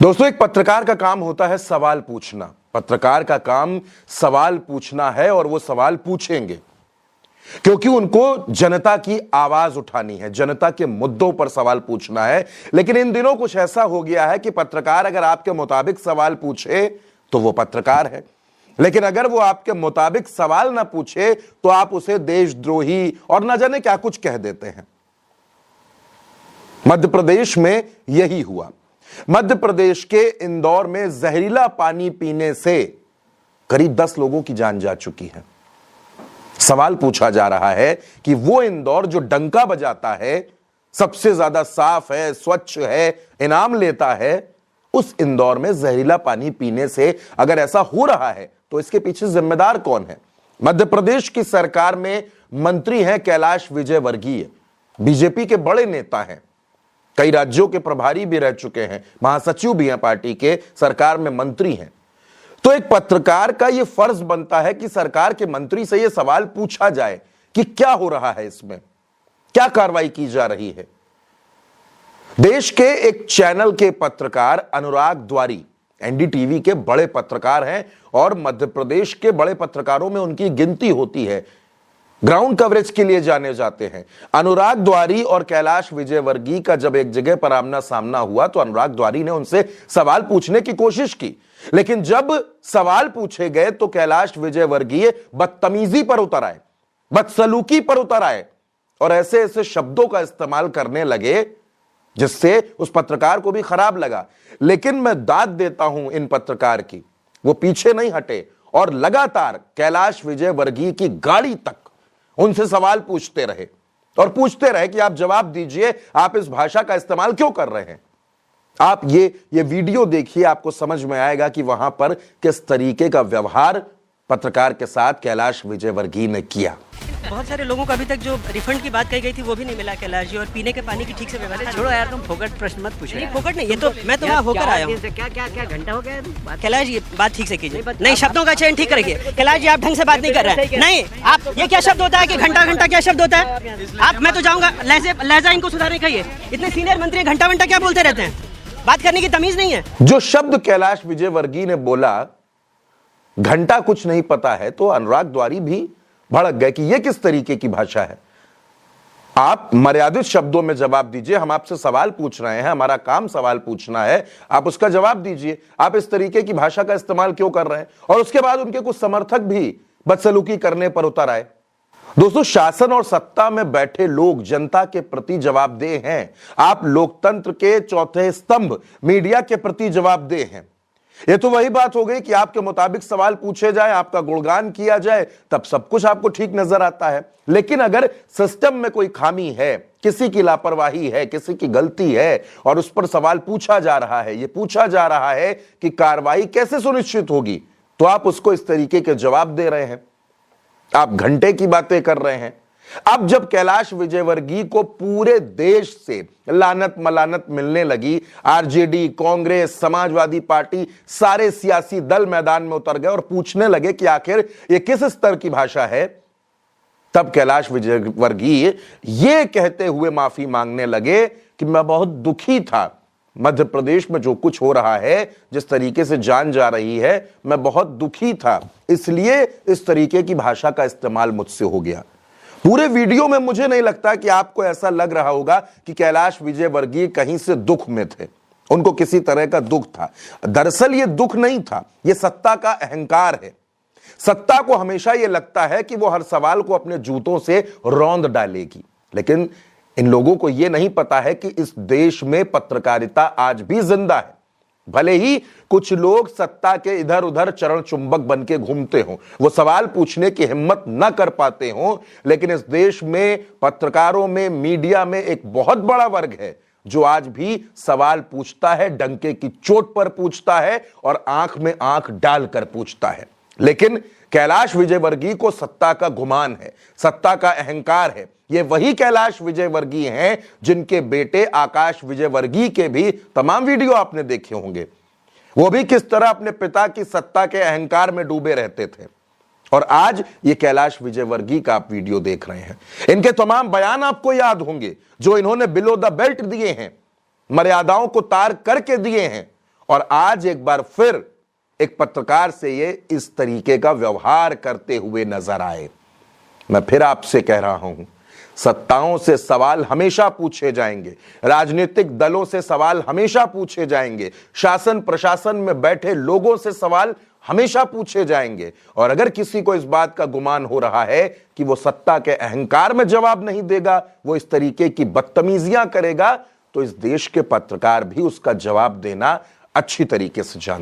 दोस्तों, एक पत्रकार का काम होता है सवाल पूछना। पत्रकार का काम सवाल पूछना है और वो सवाल पूछेंगे क्योंकि उनको जनता की आवाज उठानी है, जनता के मुद्दों पर सवाल पूछना है। लेकिन इन दिनों कुछ ऐसा हो गया है कि पत्रकार अगर आपके मुताबिक सवाल पूछे तो वो पत्रकार है, लेकिन अगर वो आपके मुताबिक सवाल ना पूछे तो आप उसे देशद्रोही और न जाने क्या कुछ कह देते हैं। मध्य प्रदेश में यही हुआ। मध्य प्रदेश के इंदौर में जहरीला पानी पीने से करीब 10 लोगों की जान जा चुकी है। सवाल पूछा जा रहा है कि वो इंदौर जो डंका बजाता है, सबसे ज्यादा साफ है, स्वच्छ है, इनाम लेता है, उस इंदौर में जहरीला पानी पीने से अगर ऐसा हो रहा है तो इसके पीछे जिम्मेदार कौन है? मध्य प्रदेश की सरकार में मंत्री हैं कैलाश विजयवर्गीय, बीजेपी के बड़े नेता हैं, कई राज्यों के प्रभारी भी रह चुके हैं, महासचिव भी हैं पार्टी के, सरकार में मंत्री हैं। तो एक पत्रकार का यह फर्ज बनता है कि सरकार के मंत्री से यह सवाल पूछा जाए कि क्या हो रहा है, इसमें क्या कार्रवाई की जा रही है। देश के एक चैनल के पत्रकार अनुराग द्वारी एनडीटीवी के बड़े पत्रकार हैं और मध्य प्रदेश के बड़े पत्रकारों में उनकी गिनती होती है, ग्राउंड कवरेज के लिए जाने जाते हैं। अनुराग द्वारी और कैलाश विजयवर्गीय का जब एक जगह पर आमना सामना हुआ तो अनुराग द्वारी ने उनसे सवाल पूछने की कोशिश की, लेकिन जब सवाल पूछे गए तो कैलाश विजयवर्गीय बदतमीजी पर उतर आए, बदसलूकी पर उतर आए और ऐसे ऐसे शब्दों का इस्तेमाल करने लगे जिससे उस पत्रकार को भी खराब लगा। लेकिन मैं दाद देता हूं इन पत्रकार की, वो पीछे नहीं हटे और लगातार कैलाश विजयवर्गीय की गाड़ी तक उनसे सवाल पूछते रहे और पूछते रहे कि आप जवाब दीजिए, आप इस भाषा का इस्तेमाल क्यों कर रहे हैं। आप ये वीडियो देखिए, आपको समझ में आएगा कि वहां पर किस तरीके का व्यवहार पत्रकार के साथ कैलाश विजयवर्गीय ने किया। बहुत सारे लोगों को अभी तक जो रिफंड की बात कही गई थी वो भी नहीं मिला कैलाश जी, और पीने के पानी की ठीक से व्यवस्था। छोड़ो यार, तुम फोकट प्रश्न मत पूछो। नहीं फोकट नहीं, ये तो मैं तो वहाँ होकर आया हूँ। क्या घंटा हो गया? कैलाश जी बात ठीक से कीजिए, नहीं शब्दों का चयन ठीक रखिए। कैलाश जी आप ढंग से बात नहीं कर रहे हैं। नहीं आप, ये क्या शब्द होता है कि घंटा घंटा क्या शब्द होता है? आप, मैं तो जाऊंगा, लहजा इनको सुधारने कहिए। इतने सीनियर मंत्री घंटा घंटा क्या बोलते रहते हैं, बात करने की तमीज नहीं है। जो शब्द कैलाश विजयवर्गीय ने बोला, घंटा कुछ नहीं पता है, तो अनुराग द्वारी भी भड़क गए कि यह किस तरीके की भाषा है। आप मर्यादित शब्दों में जवाब दीजिए, हम आपसे सवाल पूछ रहे हैं, हमारा काम सवाल पूछना है, आप उसका जवाब दीजिए। आप इस तरीके की भाषा का इस्तेमाल क्यों कर रहे हैं? और उसके बाद उनके कुछ समर्थक भी बदसलूकी करने पर उतर आए। दोस्तों, शासन और सत्ता में बैठे लोग जनता के प्रति जवाबदेह हैं। आप लोकतंत्र के चौथे स्तंभ मीडिया के प्रति जवाबदेह हैं। ये तो वही बात हो गई कि आपके मुताबिक सवाल पूछे जाए, आपका गुणगान किया जाए, तब सब कुछ आपको ठीक नजर आता है। लेकिन अगर सिस्टम में कोई खामी है, किसी की लापरवाही है, किसी की गलती है और उस पर सवाल पूछा जा रहा है, ये पूछा जा रहा है कि कार्रवाई कैसे सुनिश्चित होगी, तो आप उसको इस तरीके के जवाब दे रहे हैं, आप घंटे की बातें कर रहे हैं। अब जब कैलाश विजयवर्गीय को पूरे देश से लानत मलानत मिलने लगी, आरजेडी, कांग्रेस, समाजवादी पार्टी, सारे सियासी दल मैदान में उतर गए और पूछने लगे कि आखिर ये किस स्तर की भाषा है, तब कैलाश विजयवर्गीय ये कहते हुए माफी मांगने लगे कि मैं बहुत दुखी था, मध्य प्रदेश में जो कुछ हो रहा है, जिस तरीके से जान जा रही है, मैं बहुत दुखी था, इसलिए इस तरीके की भाषा का इस्तेमाल मुझसे हो गया। पूरे वीडियो में मुझे नहीं लगता कि आपको ऐसा लग रहा होगा कि कैलाश विजयवर्गीय कहीं से दुख में थे, उनको किसी तरह का दुख था। दरअसल ये दुख नहीं था, ये सत्ता का अहंकार है। सत्ता को हमेशा ये लगता है कि वो हर सवाल को अपने जूतों से रौंद डालेगी, लेकिन इन लोगों को यह नहीं पता है कि इस देश में पत्रकारिता आज भी जिंदा है। भले ही कुछ लोग सत्ता के इधर उधर चरण चुंबक बन के घूमते हों, वो सवाल पूछने की हिम्मत न कर पाते हों, लेकिन इस देश में पत्रकारों में, मीडिया में एक बहुत बड़ा वर्ग है जो आज भी सवाल पूछता है, डंके की चोट पर पूछता है और आंख में आंख डालकर पूछता है। लेकिन कैलाश विजयवर्गीय को सत्ता का गुमान है, सत्ता का अहंकार है। ये वही कैलाश विजयवर्गीय हैं जिनके बेटे आकाश विजयवर्गीय के भी तमाम वीडियो आपने देखे होंगे। वो भी किस तरह अपने पिता की सत्ता के अहंकार में डूबे रहते थे, और आज ये कैलाश विजयवर्गीय का आप वीडियो देख रहे हैं। इनके तमाम बयान आपको याद होंगे जो इन्होंने बिलो द बेल्ट दिए हैं, मर्यादाओं को तार करके दिए हैं और आज एक बार फिर एक पत्रकार से ये इस तरीके का व्यवहार करते हुए नजर आए। मैं फिर आपसे कह रहा हूं, सत्ताओं से सवाल हमेशा पूछे जाएंगे, राजनीतिक दलों से सवाल हमेशा पूछे जाएंगे, शासन प्रशासन में बैठे लोगों से सवाल हमेशा पूछे जाएंगे। और अगर किसी को इस बात का गुमान हो रहा है कि वो सत्ता के अहंकार में जवाब नहीं देगा, वो इस तरीके की बदतमीजियां करेगा, तो इस देश के पत्रकार भी उसका जवाब देना अच्छी तरीके से जानते हैं।